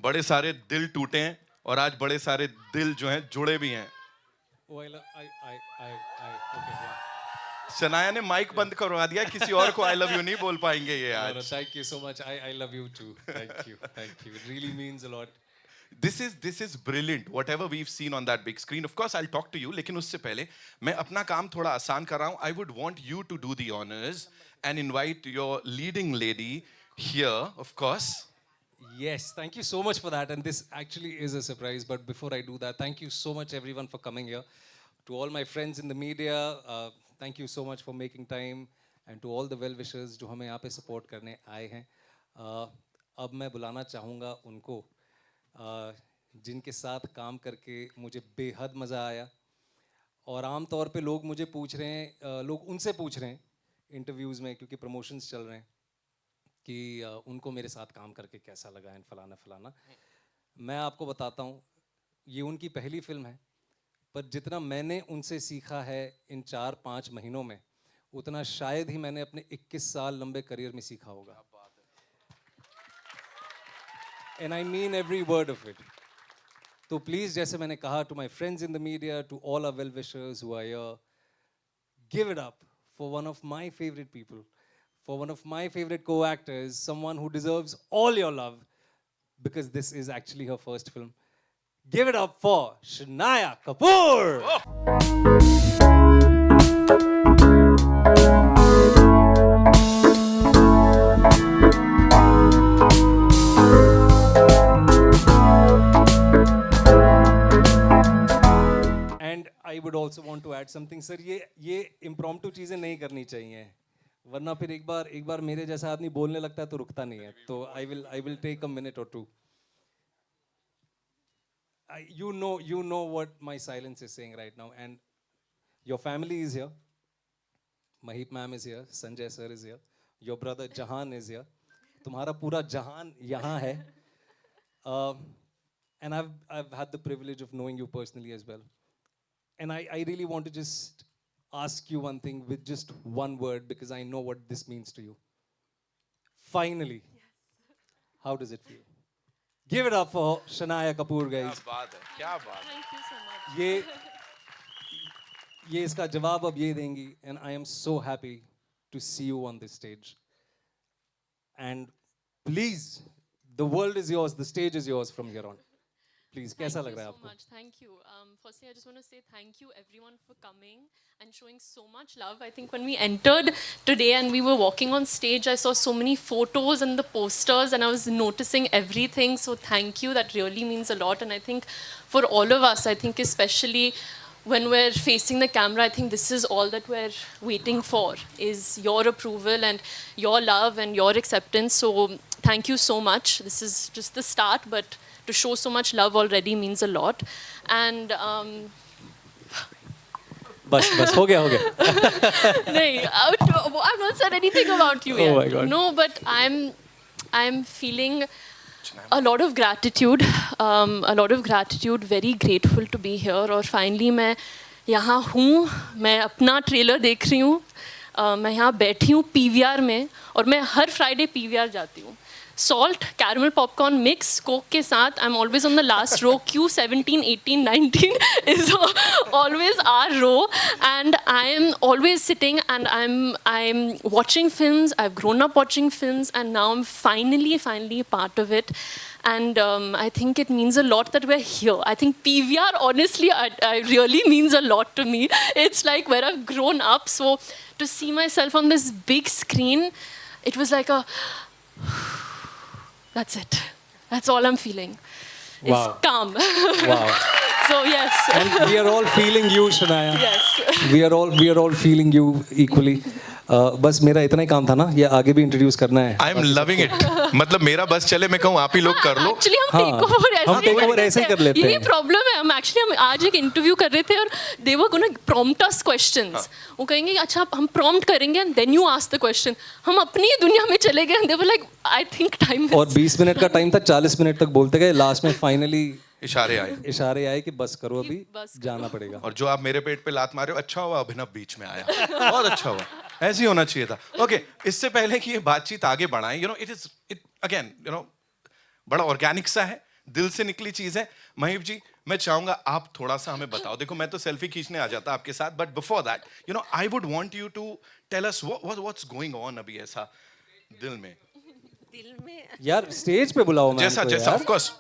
बड़े सारे दिल टूटे हैं और आज बड़े सारे दिल जो हैं जुड़े भी हैं। Oh, okay, yeah. शनाया ने माइक बंद करवा दिया, किसी और को आई लव यू नहीं बोल पाएंगे ये No, आज। no, thank you so much. I love you too. Thank you. Thank you. It really means a lot. This is brilliant. Whatever we've seen on that big screen. Of course, I'll talk to you. लेकिन उससे पहले मैं अपना काम थोड़ा आसान कर रहा हूँ. I would want you to do the honors and invite your leading lady here, of course. Yes, thank you so much for that. And this actually is a surprise. But before I do that, thank you so much, everyone, for coming here. To all my friends in the media, thank you so much for making time. And to all the well-wishers जो हमें यहाँ पे support करने आए हैं. अब मैं बुलाना चाहूँगा उनको जिनके साथ काम करके मुझे बेहद मज़ा आया. और आम तौर पे लोग मुझे पूछ रहे हैं, लोग उनसे पूछ रहे हैं इंटरव्यूज़ में, क्योंकि प्रमोशंस चल रहे हैं, कि उनको मेरे साथ काम करके कैसा लगा एंड फलाना फलाना. मैं आपको बताता हूँ, ये उनकी पहली फिल्म है, पर जितना मैंने उनसे सीखा है इन 4-5 महीनों में, उतना शायद ही मैंने अपने 21 साल लंबे करियर में सीखा होगा. And I mean every word of it. तो प्लीज़, जैसे मैंने कहा, to my friends in the media, to all our well wishers who are here, give it up for one of my favourite people, for one of my favorite co-actors, someone who deserves all your love, because this is actually her first film. Give it up for Shanaya Kapoor! Oh. And I would also want to add something, sir. ये impromptu चीज़ें नहीं करनी चाहिए, वरना फिर एक बार मेरे जैसा आदमी बोलने लगता है तो रुकता नहीं है. तो I will take a minute or two. You know what my silence is saying right now, and your family is here. Mahip ma'am is here, Sanjay sir is here, your brother Jahan is here. तुम्हारा पूरा जहान यहाँ है. And I've had the privilege of knowing you personally as well. And I really want to just ask you one thing with just one word, because I know what this means to you. Finally. Yes. How does it feel? Give it up for Shanaya Kapoor, guys. क्या बात है, क्या बात है. Thank you so much. ये इसका जवाब अब ये देंगी, and I am so happy to see you on this stage. And please, the world is yours, the stage is yours from here on. Please, कैसा लग रहा है आपको? Thank you so much. Thank you. Firstly, I just want to say thank you everyone for coming and showing so much love. I think when we entered today and we were walking on stage, I saw so many photos and the posters, and I was noticing everything. So thank you. That really means a lot. And I think for all of us, I think especially when we're facing the camera, I think this is all that we're waiting for, is your approval and your love and your acceptance. So thank you so much. This is just the start, but to show so much love already means a lot. And बस हो गया नहीं, I've not said anything about you yet. Oh my God. No, but I'm feeling a lot of gratitude, very grateful to be here. और finally मैं यहाँ हूँ, मैं अपना ट्रेलर देख रही हूँ, मैं यहाँ बैठी हूँ PVR में, और मैं हर फ्राइडे PVR जाती हूँ. Salt, caramel popcorn mix, Coke के साथ. I'm always on the last row. Q17, 18, 19 is always our row, and I am always sitting and I'm watching films. I've grown up watching films, and now I'm finally a part of it. And I think it means a lot that we're here. I think PVR, honestly, I really means a lot to me. It's like where I've grown up. So to see myself on this big screen, it was like a... That's it. That's all I'm feeling. Wow. It's calm. Wow. So yes. And we are all feeling you, Shanaya. Yes. We are all feeling you equally. बस मेरा इतना ही काम था ना, ये आगे भी introduce करना है. I am loving it. मतलब मेरा बस चले, मैं कहूँ आप ही लोग कर लो. एक्चुअली हम टेक ओवर ऐसे ही कर लेते हैं. यही प्रॉब्लम है. हम आज एक इंटरव्यू कर रहे थे, और they were gonna prompt us questions. वो कहेंगे अच्छा हम प्रॉम्प्ट करेंगे and then you ask the question. हम अपनी दुनिया में चले गए. They were like I think time. और 20 मिनट का टाइम था, 40 मिनट तक बोलते गए. लास्ट में फाइनली इशारे आए कि बस करो, अभी जाना पड़ेगा. और जो आप मेरे पेट पे लात मारे हो, अच्छा हुआ अभिनव बीच में आया. बहुत अच्छा हुआ, ऐसे ही होना चाहिए था. ओके, इससे पहले कि ये बातचीत आगे बढ़ाएं, इट अगेन बड़ा ऑर्गेनिक सा है. दिल से निकली चीज है। महीप जी, मैं चाहूंगा आप थोड़ा सा हमें बताओ। देखो मैं तो सेल्फी खींचने आ जाता आपके साथ, but before that you know I would want you to tell us what's going on अभी ऐसा दिल में। दिल में यार स्टेज पे बुलाओ मैम जैसा को जैसा यार। Of course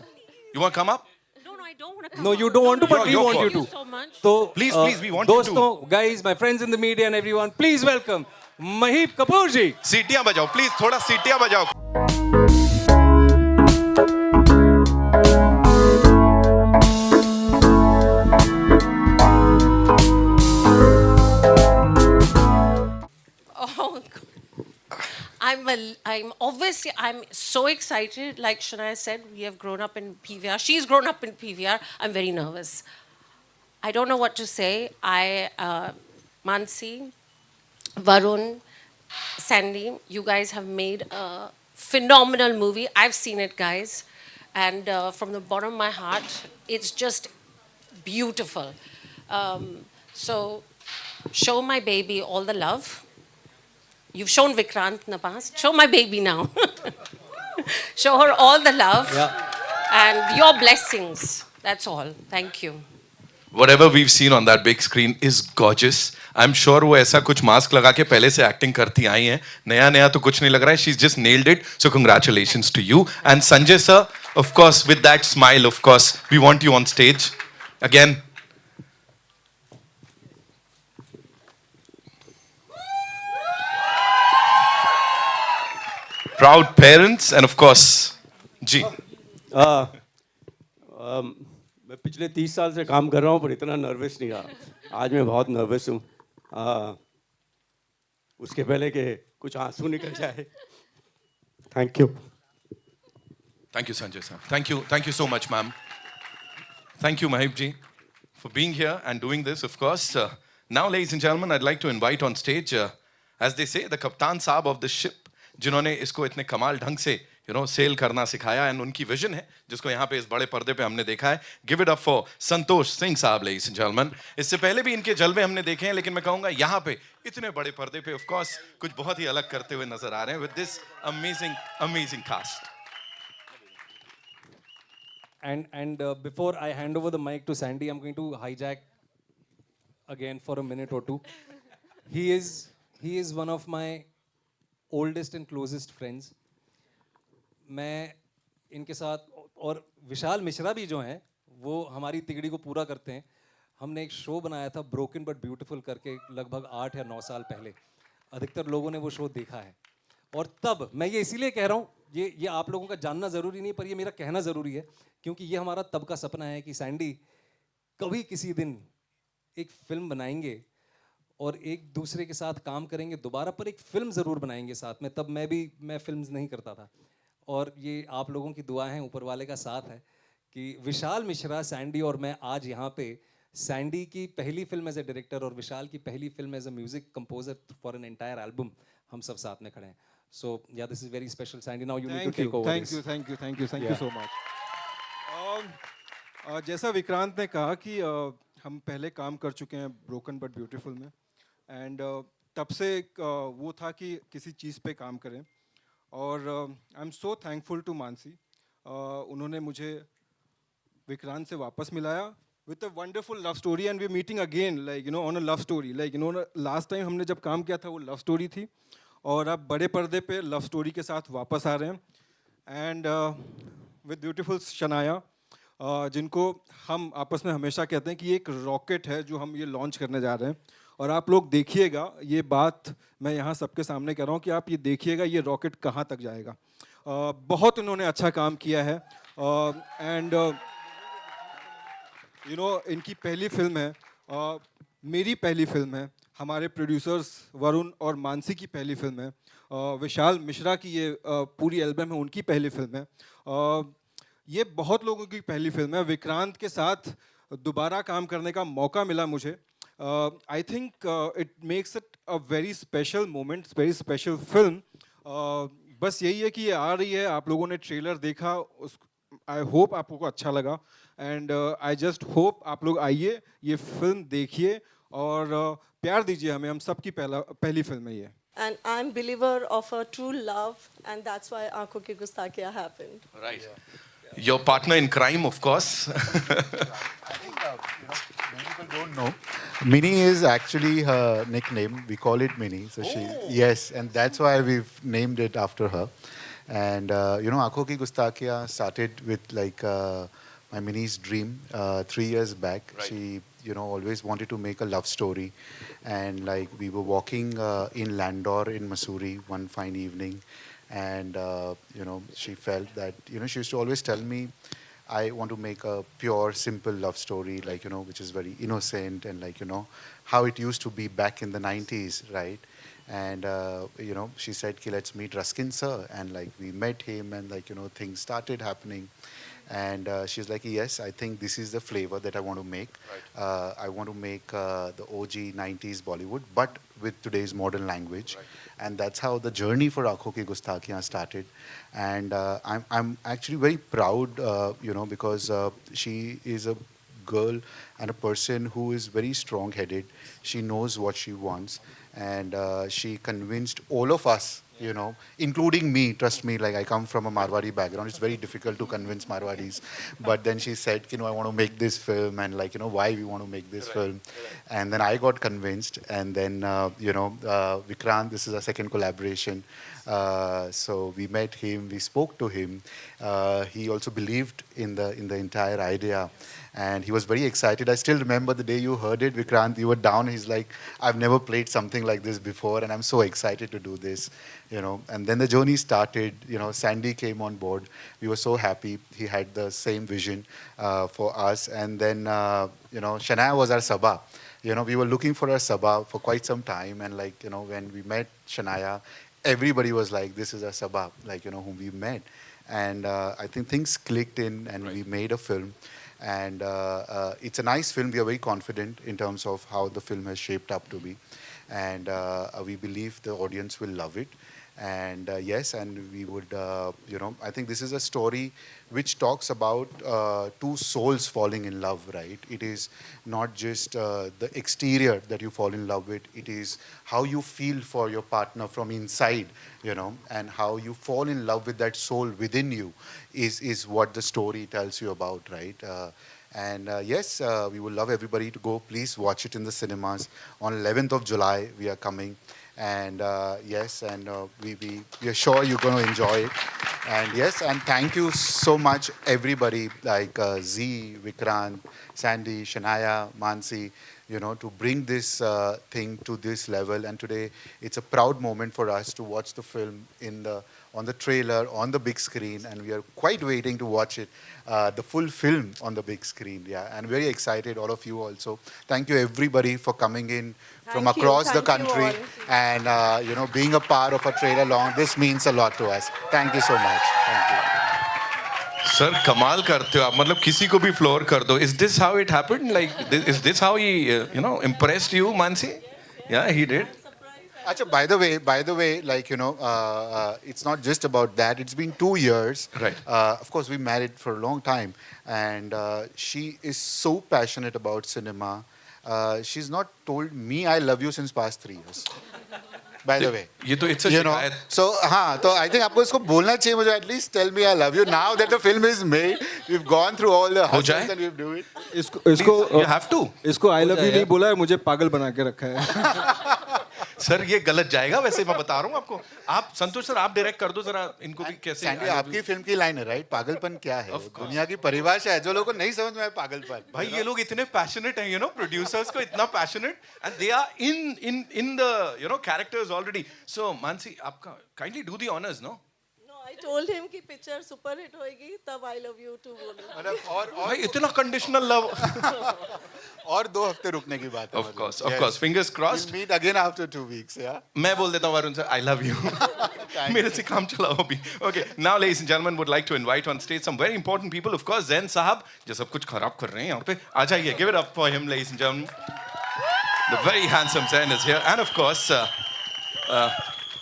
you want come up. no no I don't want to come No, you out. don't want to, but we Your want call. you to. Thank you so much. तो Please, please, we want you to. दोस्तों, guys, my friends in the media and everyone, please welcome Mahip Kapoor ji. सीटियां बजाओ please, थोड़ा सीटियां बजाओ। Oh, God. I'm obviously I'm so excited. Like Shania said, we have grown up in PVR. She's grown up in PVR. I'm very nervous. I don't know what to say. Mansi, Varun, Sandy, you guys have made a phenomenal movie. I've seen it, guys, and from the bottom of my heart, it's just beautiful. So, show my baby all the love. You've shown Vikrant in the past. Show my baby now. Show her all the love and your blessings. That's all. Thank you. Whatever we've seen on that big screen is gorgeous. I'm sure वो ऐसा कुछ mask लगा के पहले से acting करती आई हैं। नया नया तो कुछ नहीं लग रहा है। She's just nailed it. So congratulations to you. And Sanjay sir, of course, with that smile, of course, we want you on stage again. Proud parents and of course, जी। मैं पिछले 30 साल से काम कर रहा हूँ पर इतना नर्वस नहीं रहा। आज मैं बहुत नर्वस हूँ। उसके पहले कि कुछ आंसू निकल जाए। Thank you. Thank you, Sanjay sir. Thank you so much, ma'am. Thank you, Mahip ji, for being here and doing this, of course. Now, ladies and gentlemen, I'd like to invite on stage, as they say, the Kaptan Saab of the ship, जिन्होंने इसको इतने कमाल ढंग से cell करना सिखाया, and उनकी vision है जिसको यहाँ पे इस बड़े पर्दे पे हमने देखा है। Give it up for Santosh Singh साहब, लेडीज एंड जेंटलमैन। इससे पहले भी इनके जलवे हमने देखे हैं, लेकिन मैं कहूंगा यहाँ पे इतने बड़े पर्दे पे ऑफ कोर्स कुछ बहुत ही अलग करते हुए नजर आ रहे हैं with this amazing cast. And before I hand over the mic to Sandy, I'm going to hijack again for a minute or two. He is one of my oldest and closest friends. मैं इनके साथ, और विशाल मिश्रा भी जो हैं वो हमारी तिगड़ी को पूरा करते हैं। हमने एक शो बनाया था ब्रोकन बट ब्यूटीफुल करके लगभग 8 या 9 साल पहले। अधिकतर लोगों ने वो शो देखा है, और तब मैं ये इसीलिए कह रहा हूँ, ये आप लोगों का जानना ज़रूरी नहीं, पर ये मेरा कहना ज़रूरी है, क्योंकि ये हमारा तब का सपना है कि सैंडी कभी किसी दिन एक फिल्म बनाएंगे और एक दूसरे के साथ काम करेंगे दोबारा, पर एक फिल्म ज़रूर बनाएंगे साथ में। तब मैं फिल्म्स नहीं करता था, और ये आप लोगों की दुआ है, ऊपर वाले का साथ है कि विशाल मिश्रा, सैंडी और मैं आज यहाँ पे सैंडी की पहली फिल्म एज ए डायरेक्टर और विशाल की पहली film as a music composer for an entire album, हम सब साथ में खड़े हैं। So ya this is very special. Sandy, now you need to take over this. Thank you so much. जैसा विक्रांत ने कहा कि हम पहले काम कर चुके हैं ब्रोकन बट ब्यूटीफुल में, एंड तब से वो था कि किसी चीज़ पे काम करें, और I am so thankful to Manasi. उन्होंने मुझे विक्रांत से वापस मिलाया with a wonderful love story, and we meeting again like on a love story. Like last time हमने जब काम किया था वो लव स्टोरी थी, और अब बड़े पर्दे पे लव स्टोरी के साथ वापस आ रहे हैं। एंड विद ब्यूटीफुल शनाया, जिनको हम आपस में हमेशा कहते हैं कि ये एक रॉकेट है जो हम ये लॉन्च करने जा रहे हैं, और आप लोग देखिएगा, ये बात मैं यहाँ सबके सामने कह रहा हूँ कि आप ये देखिएगा ये रॉकेट कहाँ तक जाएगा। बहुत इन्होंने अच्छा काम किया है, एंड इनकी पहली फिल्म है, मेरी पहली फिल्म है, हमारे प्रोड्यूसर्स वरुण और मानसी की पहली फिल्म है, विशाल मिश्रा की ये पूरी एल्बम है उनकी पहली फिल्म है, ये बहुत लोगों की पहली फिल्म है। विक्रांत के साथ दोबारा काम करने का मौका मिला मुझे। I think it makes it a very special moment, very special film. बस यही है कि ये आ रही है, आप लोगों ने ट्रेलर देखा, आई होप आप लोगों को अच्छा लगा, एंड आई जस्ट होप आप लोग आइए, ये फिल्म देखिए और प्यार दीजिए हमें, हम सबकी पहली फिल्म है ये। And I'm believer of a true love, and that's why Aankhon Ki Gustakiyan happened. Right. Your partner in crime, of course. Many people don't know. Minnie is actually her nickname. We call it Minnie. So she, yes, and that's why we've named it after her. And Aankhon Ki Gustakiyan started with like my Minnie's dream 3 years back. Right. She, always wanted to make a love story, and like we were walking in Landor in Missouri one fine evening, and she felt that she used to always tell me, I want to make a pure, simple love story, like, which is very innocent and like, how it used to be back in the 90s, right? And, she said, "Ki, let's meet Ruskin sir." And like, we met him and like, things started happening. And she's like, yes, I think this is the flavor that I want to make. Right. I want to make the OG 90s Bollywood, but with today's modern language. Right. And that's how the journey for Aankhon Ki Gustakiyan started. And I'm actually very proud, because she is a girl and a person who is very strong-headed. She knows what she wants, and she convinced all of us, including me. Trust me, like I come from a Marwari background. It's very difficult to convince Marwaris. But then she said, I want to make this film, and like, why we want to make this film. And then I got convinced, and then, Vikrant, this is our second collaboration. So we met him, we spoke to him. He also believed in the entire idea, and he was very excited. I still remember the day you heard it, Vikrant. You were down. He's like, "I've never played something like this before, and I'm so excited to do this." And then the journey started. Sandy came on board. We were so happy. He had the same vision for us, and then Shania was our Sabha. We were looking for a Sabha for quite some time, and like when we met Shania, everybody was like, "This is a Sabha," like whom we met. And I think things clicked in, and we made a film. And it's a nice film. We are very confident in terms of how the film has shaped up to be. And we believe the audience will love it. And yes, and we would, I think this is a story which talks about two souls falling in love, right? It is not just the exterior that you fall in love with. It is how you feel for your partner from inside, and how you fall in love with that soul within you is what the story tells you about, right? And yes, we would love everybody to go. Please watch it in the cinemas. On 11th of July, we are coming. And yes, and we are sure you're going to enjoy it. And yes, and thank you so much, everybody, like Z, Vikrant, Sandy, Shania, Mansi, to bring this thing to this level. And today, it's a proud moment for us to watch the film on the trailer, on the big screen, and we are quite waiting to watch it, the full film on the big screen. Yeah, and very excited, all of you also. Thank you, everybody, for coming in from Thank you. across the Thank you country, all. and being a part of a trailer long. This means a lot to us. Thank you so much. Thank you. Sir, कमाल करते हो आप. मतलब किसी को भी floor कर दो. Is this how it happened? Like, is this how he, impressed you, Mansi? Yeah, he did. Acha, by the way, like, it's not just about that. It's been 2 years. Right. Of course, we married for a long time. And she is so passionate about cinema. She's not told me I love you since past 3 years. By the way. ये तो it's a You know, शिकायत. so so I think आपको इसको बोलना चाहिए मुझे, at least tell me I love you. Now that the film is made, we've gone through all the हो जाए? hustles and we've do it. इसको You have to. इसको आई लव यू नहीं बोला है, मुझे पागल बना के रखा है. सर ये गलत जाएगा वैसे, मैं बता रहा हूँ आपको. आप संतोष सर, आप डायरेक्ट कर दो जरा इनको भी कैसे. सैंडी, आपकी फिल्म की लाइन है, राइट? पागलपन क्या है? दुनिया की परिभाषा है जो लोगों को नहीं समझ में आए, पागलपन. भाई ये लोग इतने पैशनेट हैं, प्रोड्यूसर्स को इतना passionate, and they are in the characters already. So Mansi, आपका kindly do the honours. No, I told him कि पिक्चर सुपर हिट होएगी तब आई लव यू टू बोलूं. मतलब और भाई इतना कंडीशनल लव. और 2 हफ्ते रुकने की बात है. Of course, fingers crossed. We'll meet again after 2 weeks, yeah. मैं बोल देता हूँ Varun sir, I love you. मेरे से काम चलाओ अभी. Okay, now ladies and gentlemen, would like to invite on stage some very important people. Of course, Zain साहब जो सब कुछ खराब कर रहे हैं यहाँ पे, आ जाइए. Give it up for him, ladies and gentlemen. The very handsome Zain is here, and of course,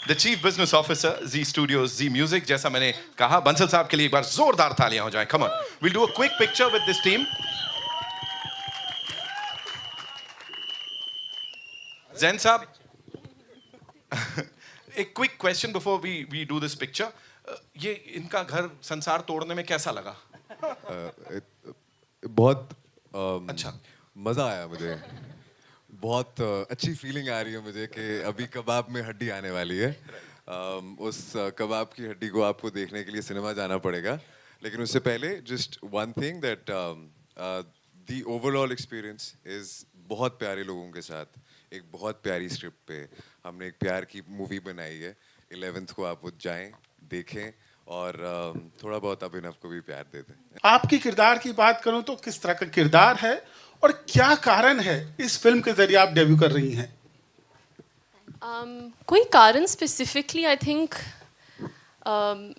the Chief Business Officer, Z Studios, Z Music. जैसा मैंने कहा, बंसल साहब के लिए एक बार जोरदार तालियां हो जाएं. Come on, we'll do a quick picture with this team. Zain साहब, a quick question before we do this picture. ये इनका घर संसार तोड़ने में कैसा लगा? बहुत अच्छा। मज़ा आया मुझे, बहुत अच्छी फीलिंग आ रही है मुझे कि अभी कबाब में हड्डी आने वाली है। उस कबाब की हड्डी को आपको देखने के लिए सिनेमा जाना पड़ेगा, लेकिन उससे पहले just one thing that the overall experience is बहुत प्यारे लोगों के साथ, एक बहुत प्यारी स्क्रिप्ट पे हमने एक प्यार की मूवी बनाई है। 11th को आप वो जाएं, देखें और थोड़ा बहुत अभिनव को भी प्यार दे दें। आपकी किरदार की बात करूं तो किस तरह का किरदार है और क्या कारण है इस फिल्म के जरिए आप डेब्यू कर रही हैं? कोई कारण स्पेसिफिकली आई थिंक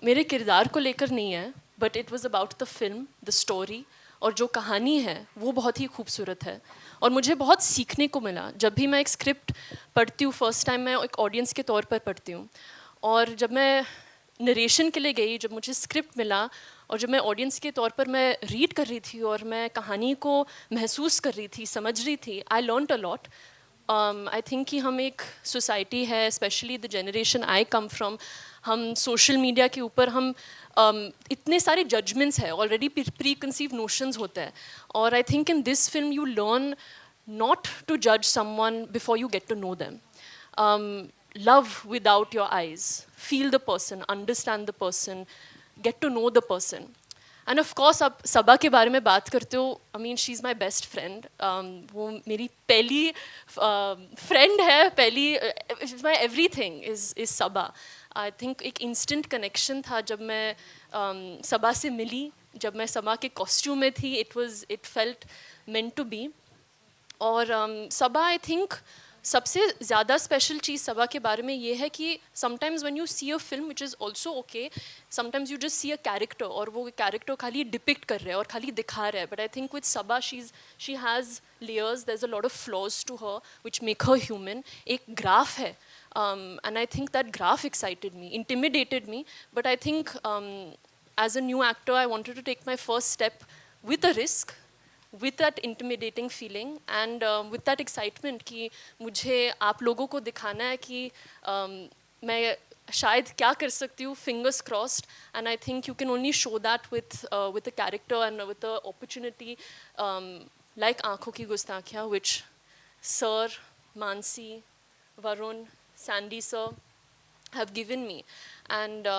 मेरे किरदार को लेकर नहीं है, but it was about the film, the story, और जो कहानी है वो बहुत ही खूबसूरत है और मुझे बहुत सीखने को मिला। जब भी मैं एक स्क्रिप्ट पढ़ती हूँ, फर्स्ट टाइम मैं एक ऑडियंस के तौर पर पढ़ती हूँ, और जब मैं नरेशन के लिए गई, जब मुझे स्क्रिप्ट मिला और जब मैं ऑडियंस के तौर पर मैं रीड कर रही थी और मैं कहानी को महसूस कर रही थी, समझ रही थी, I learned a lot. I think कि हम एक सोसाइटी है, specially the generation I come from, हम सोशल मीडिया के ऊपर हम इतने सारे जजमेंट्स हैं, ऑलरेडी प्री कंसीव नोशंस होते हैं, और I think in this film you learn not to जज someone before you get to know them. Love without your eyes, feel the person, understand the person, get to know the person. And of course आप सबा के बारे में बात करते हो, I mean she's my best friend. वो मेरी पहली friend है, पहली my everything is Saba. I think एक instant connection था जब मैं सबा से मिली, जब मैं सबा के costume में थी, it felt meant to be. और सबा आई थिंक सबसे ज़्यादा स्पेशल चीज़ सबा के बारे में ये है कि sometimes when you see a film which is also okay, sometimes you just see a character और वो कैरेक्टर खाली डिपिक्ट कर रहा है और खाली दिखा रहा है, but I think with Saba she has layers, there is a lot of flaws to her which make her human. एक ग्राफ है, and I think that graph excited me, intimidated me, but I think as a new actor I wanted to take my first step with a risk, with that intimidating feeling and with that excitement कि मुझे आप लोगों को दिखाना है कि मैं शायद क्या कर सकती हूँ, fingers crossed, and I think you can only show that with a character and with a opportunity like आँखों की गुस्ताखियाँ, which Sir, Mansi, Varun, Sandy sir have given me, and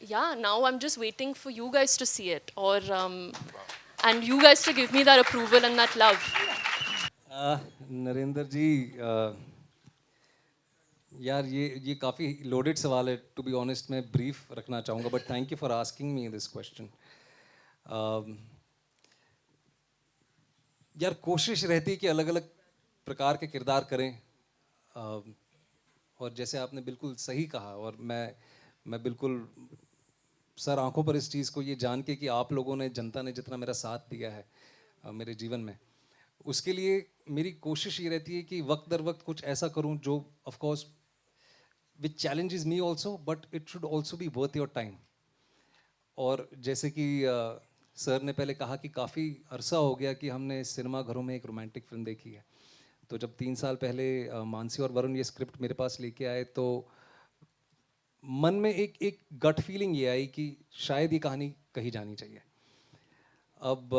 yeah, now I'm just waiting for you guys to see it, or and you guys to give me that approval and that love. Narendra जी, यार ये काफ़ी loaded सवाल है, to be honest. मैं brief रखना चाहूँगा, but thank you for asking me this question. यार कोशिश रहती है कि अलग अलग प्रकार के किरदार करें, और जैसे आपने बिल्कुल सही कहा, और मैं बिल्कुल सर आंखों पर इस चीज़ को ये जान के कि आप लोगों ने, जनता ने जितना मेरा साथ दिया है मेरे जीवन में, उसके लिए मेरी कोशिश ये रहती है कि वक्त दर वक्त कुछ ऐसा करूं जो of course which challenges me also, but it should also be worth your time. और जैसे कि सर ने पहले कहा कि काफ़ी अरसा हो गया कि हमने सिनेमा घरों में एक रोमांटिक फिल्म देखी है, तो जब 3 साल पहले मानसी और वरुण ये स्क्रिप्ट मेरे पास लेके आए, तो मन में एक गट फीलिंग ये आई कि शायद ये कहानी कही जानी चाहिए. अब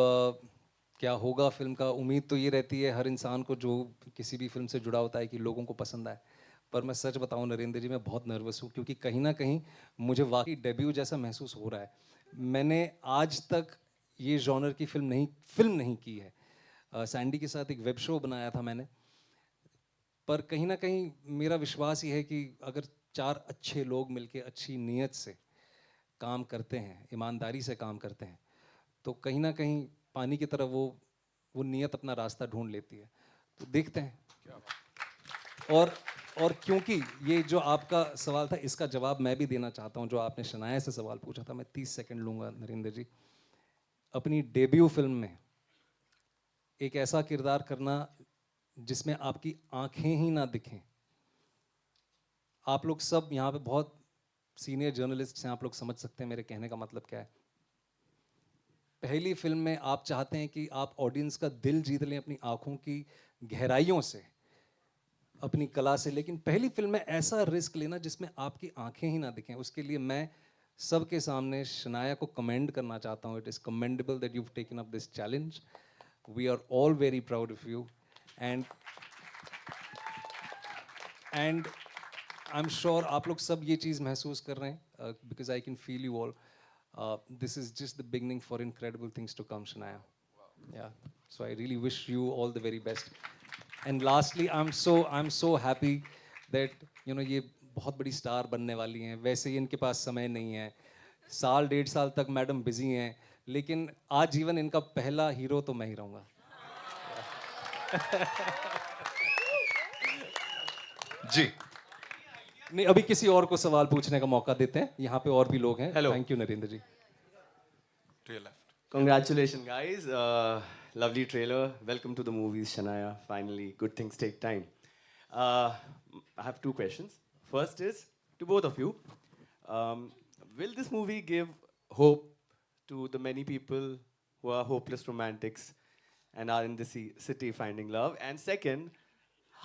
क्या होगा फिल्म का, उम्मीद तो ये रहती है हर इंसान को जो किसी भी फिल्म से जुड़ा होता है कि लोगों को पसंद आए. पर मैं सच बताऊं नरेंद्र जी, मैं बहुत नर्वस हूँ, क्योंकि कहीं ना कहीं मुझे वाकई डेब्यू जैसा महसूस हो रहा है. मैंने आज तक ये जॉनर की फिल्म नहीं की है. सैंडी के साथ एक वेब शो बनाया था मैंने, पर कहीं ना कहीं मेरा विश्वास ये है कि अगर 4 अच्छे लोग मिलके अच्छी नीयत से काम करते हैं, ईमानदारी से काम करते हैं, तो कहीं ना कहीं पानी की तरह वो नीयत अपना रास्ता ढूंढ लेती है. तो देखते हैं. और क्योंकि ये जो आपका सवाल था, इसका जवाब मैं भी देना चाहता हूँ. जो आपने शनाया से सवाल पूछा था, मैं 30 सेकंड लूँगा नरेंद्र जी. अपनी डेब्यू फिल्म में एक ऐसा किरदार करना जिसमें आपकी आंखें ही ना दिखें. आप लोग सब यहाँ पे बहुत सीनियर जर्नलिस्ट हैं, आप लोग समझ सकते हैं मेरे कहने का मतलब क्या है. पहली फिल्म में आप चाहते हैं कि आप ऑडियंस का दिल जीत लें अपनी आंखों की गहराइयों से, अपनी कला से, लेकिन पहली फिल्म में ऐसा रिस्क लेना जिसमें आपकी आंखें ही ना दिखें, उसके लिए मैं सबके सामने शनाया को कमेंड करना चाहता हूँ. It is commendable that you've taken up this challenge. We are all very proud of you. And I'm sure आप लोग सब ये चीज़ महसूस कर रहे हैं because I can feel you all. This is just the beginning for incredible things to come, Shania. Yeah. So I really wish you all the very best. And lastly, I'm so happy that ये बहुत बड़ी star बनने वाली हैं. वैसे ही इनके पास समय नहीं है. साल 1.5 साल तक मैडम बिजी हैं, लेकिन आज जीवन इनका पहला हीरो तो मैं ही रहूँगा. जी. नहीं, अभी किसी और को सवाल पूछने का मौका देते हैं. यहाँ पे और भी लोग हैं. Hello. Thank you Narendra ji. To your left. Congratulations, guys. Lovely trailer. Welcome to the movies, Shania. Finally, good things take time. I have 2 questions. First is to both of you. Will this movie give hope to the many people who are hopeless romantics and are in the city finding love? And second,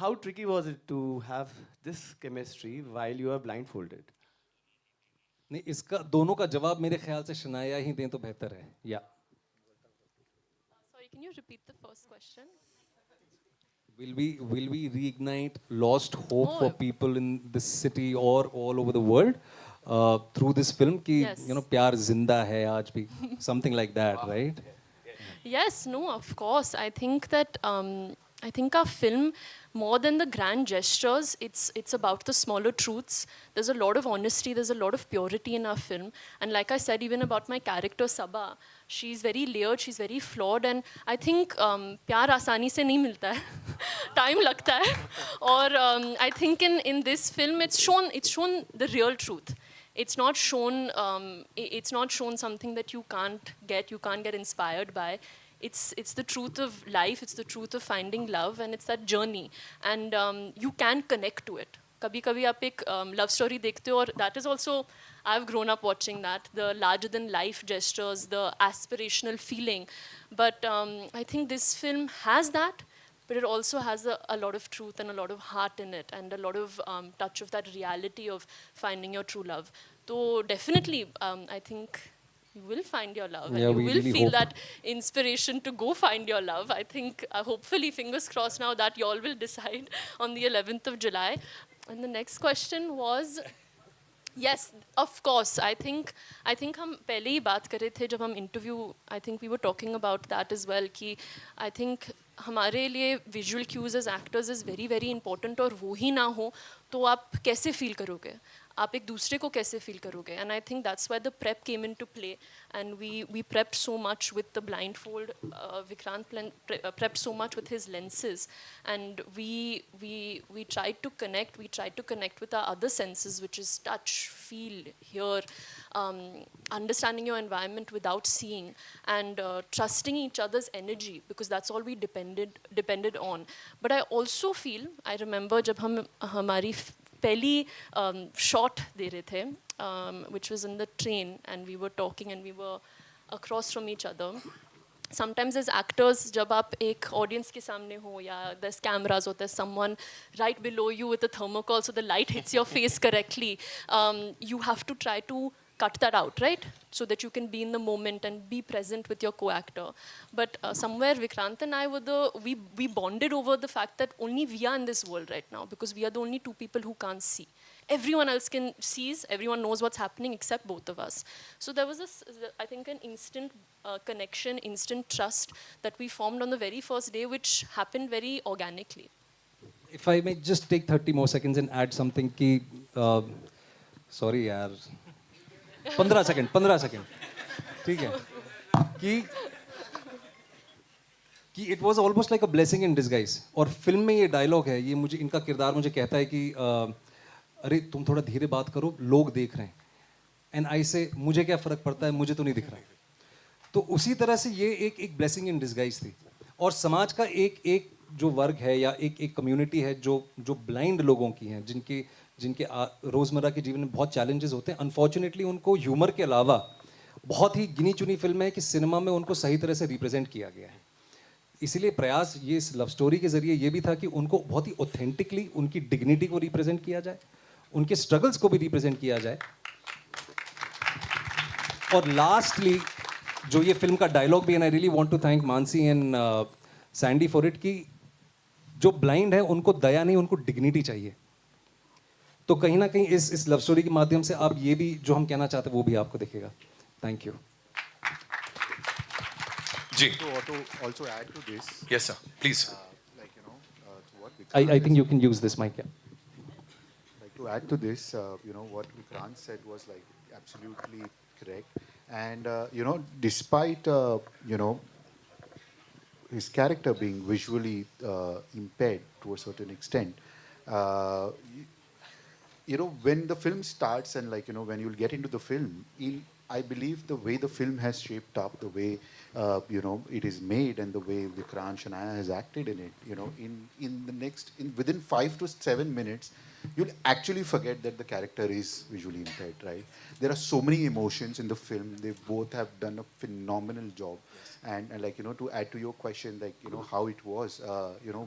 how tricky was it to have this chemistry while you are blindfolded? नहीं, इसका दोनों का जवाब मेरे ख्याल से शनाया ही दें तो बेहतर है. या Sorry, can you repeat the first question? will we reignite lost hope for people in this city or all over the world through this film कि Yes. प्यार जिंदा है आज भी, something like that, right? Yes, no, of course. I think that I think our film, more than the grand gestures, it's about the smaller truths. There's a lot of honesty, there's a lot of purity in our film. And like I said, even about my character Sabha, she's very layered, she's very flawed, and I think प्यार आसानी से नहीं मिलता है. Time लगता है. और I think in this film, it's shown the real truth. It's not shown something that you can't get inspired by. It's the truth of life, it's the truth of finding love, and it's that journey. And you can connect to it. कभी कभी आप एक love story देखते हो, और that is also, I've grown up watching that, the larger than life gestures, the aspirational feeling. But I think this film has that, but it also has a lot of truth and a lot of heart in it, and a lot of touch of that reality of finding your true love. So definitely, I think you will find your love, and Yeah, you we will really feel hope. that inspiration to go find your love. I think, hopefully, fingers crossed now, that you all will decide on the 11th of July. And the next question was, yes, of course. I think हम पहले ही बात कर रहे थे जब हम interview, I think we were talking about that as well, कि I think हमारे लिए visual cues as actors is very, very important, और वो ही ना हो तो आप कैसे feel करोगे? आप एक दूसरे को कैसे feel करोगे? And I think that's where the prep came into play, and we prepped so much with the blindfold. Vikrant prepped so much with his lenses, and we tried to connect. We tried to connect with our other senses, which is touch, feel, hear, understanding your environment without seeing, and trusting each other's energy, because that's all we depended on. But I also feel, I remember जब हम हमारी पहली shot दे रहे थे, which was in the train, and we were talking and we were across from each other. Sometimes as actors, जब आप एक audience के सामने हो, या there's cameras or there's someone right below you with a thermocol, so the light hits your face correctly, you have to try to cut that out, right? So that you can be in the moment and be present with your co-actor. But somewhere Vikrant and I we bonded over the fact that only we are in this world right now, because we are the only two people who can't see. Everyone else sees, everyone knows what's happening except both of us. So there was I think an instant connection, instant trust that we formed on the very first day, which happened very organically. If I may just take 30 more seconds and add something कि sorry यार 15 second ठीक है कि it was almost like a blessing in disguise. और film में ये dialogue है, ये मुझे इनका किरदार मुझे कहता है कि अरे तुम थोड़ा धीरे बात करो, लोग देख रहे हैं. एंड आई से मुझे क्या फ़र्क पड़ता है, मुझे तो नहीं दिख रहा है. तो उसी तरह से ये एक ब्लेसिंग इन डिस्गाइज थी. और समाज का एक जो वर्ग है या एक कम्युनिटी है जो ब्लाइंड लोगों की हैं, जिनके रोज़मर्रा के जीवन में बहुत चैलेंजेस होते हैं. अनफॉर्चुनेटली उनको ह्यूमर के अलावा बहुत ही गिनी चुनी फिल्म है कि सिनेमा में उनको सही तरह से रिप्रेजेंट किया गया है. इसीलिए प्रयास ये इस लव स्टोरी के ज़रिए ये भी था कि उनको बहुत ही ऑथेंटिकली उनकी डिग्निटी को रिप्रेजेंट किया जाए, उनके स्ट्रगल्स को भी रिप्रेजेंट किया जाए. और लास्टली जो ये फिल्म का डायलॉग भी है, I really want to thank Manasi and Sandy for it, कि जो ब्लाइंड है उनको दया नहीं, उनको डिग्निटी चाहिए। तो कहीं ना कहीं इस लव स्टोरी के माध्यम से आप ये भी जो हम कहना चाहते हैं वो भी आपको दिखेगा। Thank you ji. To also add to this, Yes, sir. Please. like to what Vikrant I think you can use this mic, yeah. like to add to this, what Vikrant said was like absolutely correct. And despite his character being visually impaired to a certain extent, when the film starts and when you'll get into the film, I believe the way the film has shaped up, the way it is made, and the way Vikrant Shanaya has acted in it, within 5 to 7 minutes, you'll actually forget that the character is visually impaired, right? There are so many emotions in the film. They both have done a phenomenal job. And to add to your question, how it was,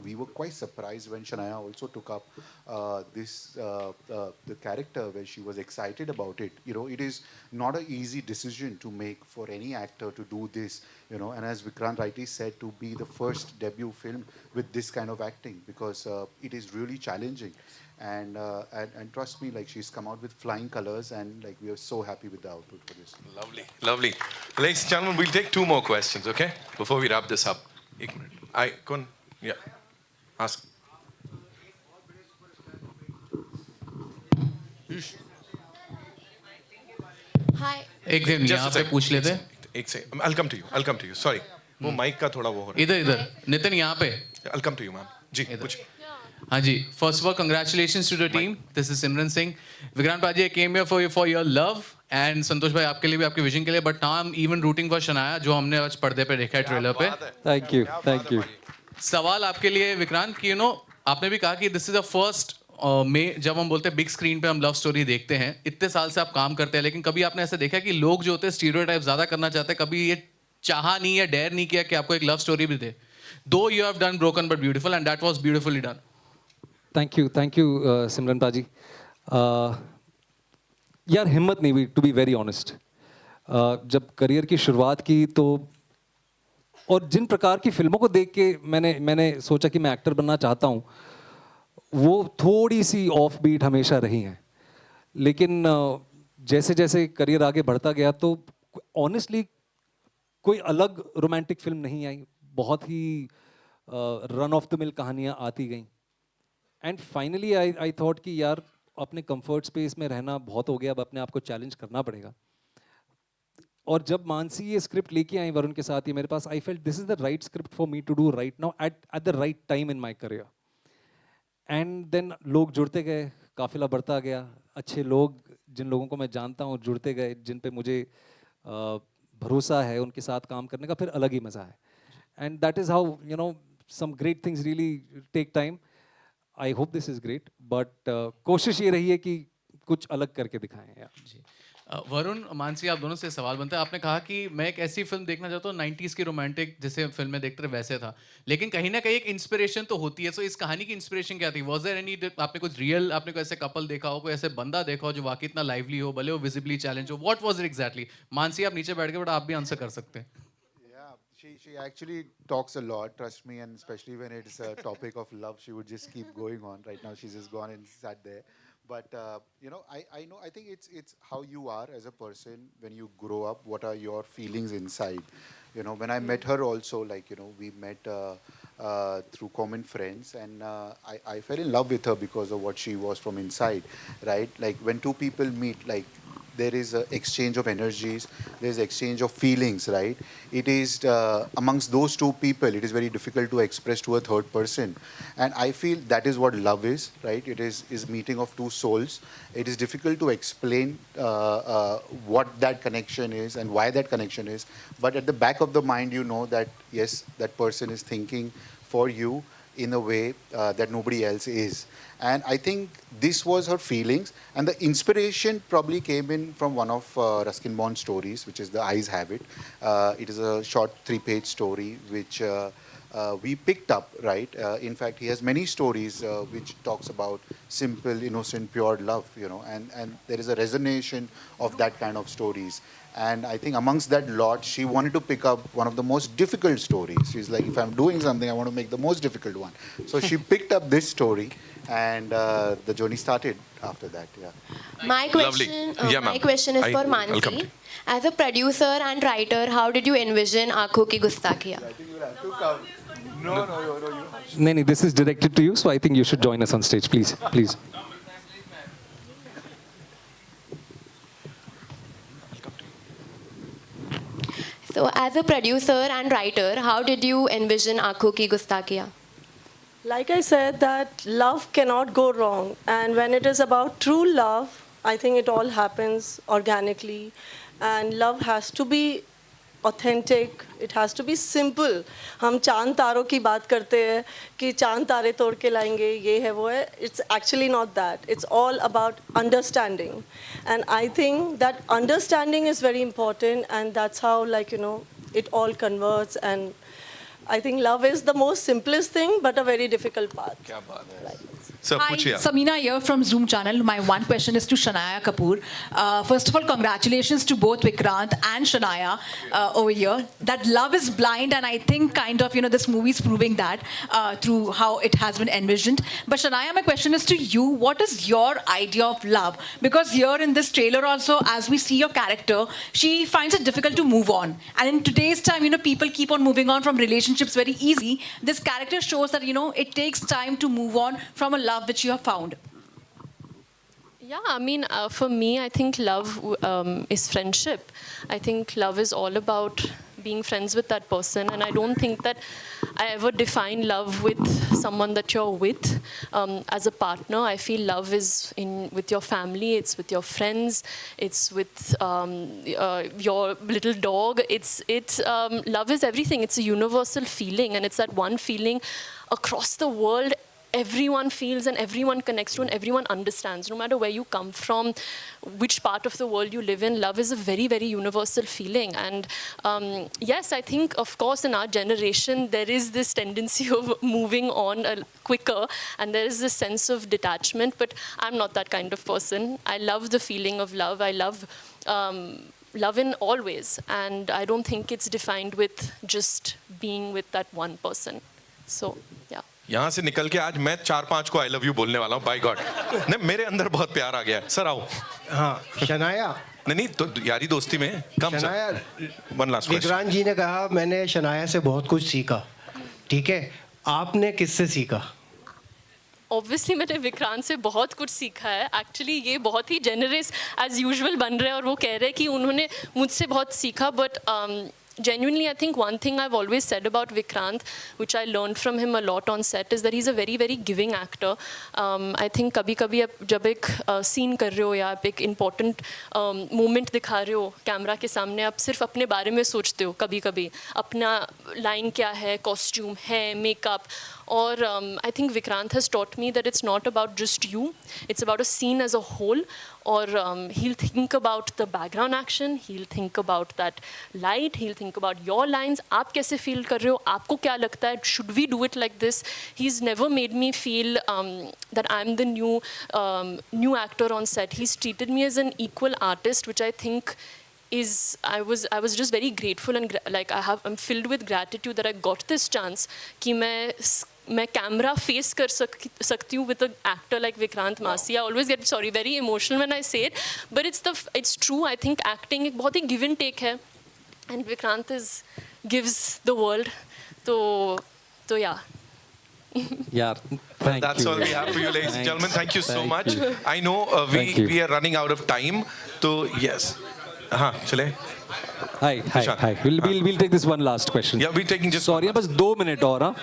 we were quite surprised when Shanaya also took up the character, where she was excited about it. It is not an easy decision to make for any actor to do this, and as Vikrant rightly said, to be the first debut film with this kind of acting, because it is really challenging. And trust me, she's come out with flying colors, and we are so happy with the output for this. Lovely, lovely. Ladies and gentlemen, we'll take 2 more questions, okay? Before we wrap this up. 1 minute. Kun, yeah. Ask. Hi. एक दिन Just यहाँ a पे second. पूछ लेते हैं। एक second. I'll come to you. Sorry. वो mic का थोड़ा वो हो रहा इधर इधर नितिन यहाँ पे। है। I'll come to you, ma'am. जी, कुछ। हाँ जी, first of all, congratulations to the team. This is Simran Singh. Vikrant Paji, I came here for your love, and संतोष भाई आपके लिए भी, आपके विजन के लिए. But now I'm even rooting for Shanaya, जो हमने आज पर्दे पे देखा है ट्रेलर पे. Thank you. सवाल आपके लिए विक्रांत कि आपने भी कहा कि दिस इज द फर्स्ट में जब हम बोलते हैं बिग स्क्रीन पे हम लव स्टोरी देखते हैं, इतने साल से आप काम करते हैं, लेकिन कभी आपने ऐसा देखा कि लोग जो होते हैं स्टीरियोटाइप ज्यादा करना चाहते हैं, कभी ये चाहा नहीं या डेयर नहीं किया कि आपको एक लव स्टोरी भी दे? दो you have done broken but beautiful, and that was beautifully done. Thank you Simran paaji. यार हिम्मत नहीं हुई, टू बी वेरी ऑनेस्ट। जब करियर की शुरुआत की तो, और जिन प्रकार की फिल्मों को देख के मैंने सोचा कि मैं एक्टर बनना चाहता हूँ, वो थोड़ी सी ऑफ बीट हमेशा रही हैं। लेकिन जैसे जैसे करियर आगे बढ़ता गया तो ऑनेस्टली कोई अलग रोमांटिक फिल्म नहीं आई, बहुत ही रन ऑफ द मिल कहानियाँ आती गईं। एंड फाइनली आई थॉट कि यार अपने कंफर्ट स्पेस में रहना बहुत हो गया, अब अपने आप को चैलेंज करना पड़ेगा। और जब मानसी ये स्क्रिप्ट लेके आई वरुण के साथ, ये मेरे पास, I felt this is the right script for me to do right now at the right time in my career. And then लोग जुड़ते गए, काफिला बढ़ता गया, अच्छे लोग जिन लोगों को मैं जानता हूँ जुड़ते गए, जिन पे मुझे भरोसा है, उनके साथ काम करने का फिर अलग ही मज़ा है। And that is how some great things really take time. I hope this is great, but कोशिश ये रही है कि कुछ अलग करके दिखाएं यार। जी वरुण, मानसी, आप दोनों से सवाल बनता है। आपने कहा कि मैं एक ऐसी फिल्म देखना चाहता हूँ 90s की रोमांटिक, जैसे फिल्में देखते रहे वैसे था, लेकिन कहीं ना कहीं एक इंस्पिरेशन तो होती है। सो इस कहानी की इंस्पिरेशन क्या थी? वाज देयर एनी, आपने कुछ रियल, आपने कोई ऐसे कपल देखा हो, कोई ऐसे बंदा देखा हो जो वाकई इतना लाइवली हो, भले वो विजिबली चैलेंज हो? What was it exactly? Mansi आप नीचे बैठ के, बट आप भी आंसर कर सकते हैं। She actually talks a lot, trust me, and especially when it's a topic of love, she would just keep going on. Right now, she's just gone and sat there. But I know. I think it's how you are as a person when you grow up. What are your feelings inside? When I met her, also we met through common friends, and I fell in love with her because of what she was from inside, right? Like when two people meet, there is an exchange of energies, there is exchange of feelings, right? It is amongst those two people, it is very difficult to express to a third person. And I feel that is what love is, right? It is meeting of two souls. It is difficult to explain what that connection is and why that connection is. But at the back of the mind, you know that, yes, that person is thinking for you in a way that nobody else is. And I think this was her feelings, and the inspiration probably came in from one of Ruskin Bond's stories, which is The Eyes Have It. It is a short 3-page story which we picked up, right? In fact, he has many stories which talks about simple, innocent, pure love, you know, and there is a resonation of that kind of stories. And I think amongst that lot, she wanted to pick up one of the most difficult stories. She's like, if I'm doing something, I want to make the most difficult one. So she picked up this story, and the journey started after that. Yeah. My question, my question is for Mansi. As a producer and writer, how did you envision Aankhon Ki Gustakiyan? I think you have to come. No. Nani, this is directed to you, so I think you should join us on stage, please. Please. So, as a producer and writer, how did you envision Aankhon Ki Gustakiyan? Like I said, that love cannot go wrong. And when it is about true love, I think it all happens organically. And love has to be authentic. It has to be simple. हम चांद तारों की बात करते हैं कि चांद तारे तोड़ के लाएंगे, ये है वो है. It's actually not that. It's all about understanding. And I think that understanding is very important, and that's how, like, you know, it all converts. And I think love is the most simplest thing, but a very difficult path. क्या बात है. Sir, Hi, पूछिए आप. Samina here from Zoom channel. My one question is to Shania Kapoor. First of all, congratulations to both Vikrant and Shania over here. That love is blind, and I think kind of, you know, this movie is proving that through how it has been envisioned. But Shania, my question is to you. What is your idea of love? Because here in this trailer also, as we see your character, she finds it difficult to move on. And in today's time, you know, people keep on moving on from relationships very easy. This character shows that, you know, it takes time to move on from a love which you have found. Yeah, I mean, for me, I think love is friendship. I think love is all about being friends with that person, and I don't think that I ever define love with someone that you're with as a partner. I feel love is with your family, it's with your friends, it's with your little dog. Love is everything. It's a universal feeling, and it's that one feeling across the world. Everyone feels and everyone connects to and everyone understands. No matter where you come from, which part of the world you live in, love is a very, very universal feeling. And yes, I think, of course, in our generation, there is this tendency of moving on quicker, and there is this sense of detachment, but I'm not that kind of person. I love the feeling of love. I love love in all ways, and I don't think it's defined with just being with that one person. So, yeah. यहाँ से निकल के आज मैं 4-5 को I love you बोलने वाला हूँ. By God. नहीं, मेरे अंदर बहुत प्यार आ गया है. सर आओ. हाँ, शनाया. नहीं तो यारी दोस्ती में कम. Shanaya, one last question. Vikrant ji ने कहा मैंने शनाया से बहुत कुछ सीखा. ठीक है, आपने किससे सीखा? ऑब्वियसली मैंने विक्रांत से बहुत कुछ सीखा है. एक्चुअली ये बहुत ही जेनरस एज यूजुअल बन रहे हैं और वो कह रहे हैं कि उन्होंने मुझसे बहुत सीखा. But genuinely, I think one thing I've always said about Vikrant, which I learned from him a lot on set, is that he's a very, very giving actor. I think कभी-कभी आप जब एक scene कर रहे हो या आप एक important moment दिखा रहे हो कैमरा के सामने, आप सिर्फ अपने बारे में सोचते हो कभी-कभी. अपना लाइन क्या है, कॉस्ट्यूम है, makeup. Or I think Vikrant has taught me that it's not about just you, it's about a scene as a whole. Or he'll think about the background action, he'll think about that light, he'll think about your lines. आप कैसे feel कर रहे हो, आपको क्या लगता है, should we do it like this? He's never made me feel that I'm the new actor on set. He's treated me as an equal artist, which I think is, I was just very grateful, and like I'm filled with gratitude that I got this chance कि मैं camera face कर सकती हूँ with an actor like Vikrant Massey. I always get very emotional when I say it, but it's true. I think acting एक बहुत ही give and take है, and Vikrant gives the world. So yeah. Yeah, thank That's you. all we have for you, ladies and gentlemen. Thank you so Thank much. you. I know we are running out of time. So yes. हाँ चले. Hi. We'll take this one last question. Yeah, we're taking just. Sorry, बस 2 minute और. हाँ,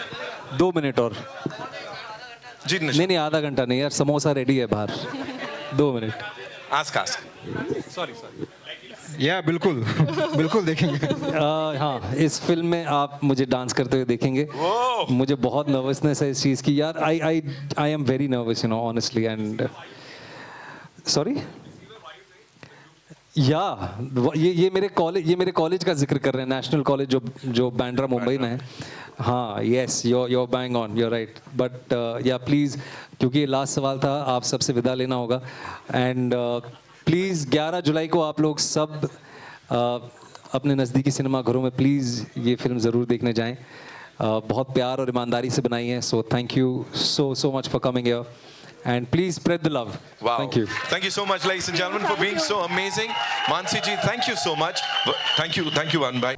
2 minute और. जी नहीं आधा घंटा नहीं यार, समोसा रेडी है बाहर. 2 मिनट. Ask. Sorry. या बिल्कुल देखेंगे. हाँ, इस फिल्म में आप मुझे डांस करते हुए देखेंगे. मुझे बहुत नर्वसनेस है इस चीज़ की यार. I am very nervous, you know, honestly, and sorry. ये मेरे कॉलेज का जिक्र कर रहे हैं, नेशनल कॉलेज जो बांद्रा मुंबई में है. हाँ, yes, you're bang on, you're right. But या प्लीज़, क्योंकि लास्ट सवाल था, आप सबसे विदा लेना होगा. एंड प्लीज़ 11 जुलाई को आप लोग सब अपने नज़दीकी सिनेमा घरों में प्लीज़ ये फिल्म ज़रूर देखने जाएं. बहुत प्यार और ईमानदारी से बनाई है. So thank you so much for coming here. And please spread the love. Wow. Thank you. Thank you so much, ladies and gentlemen, for being so amazing. Mansi ji, thank you so much. Thank you, Anbai.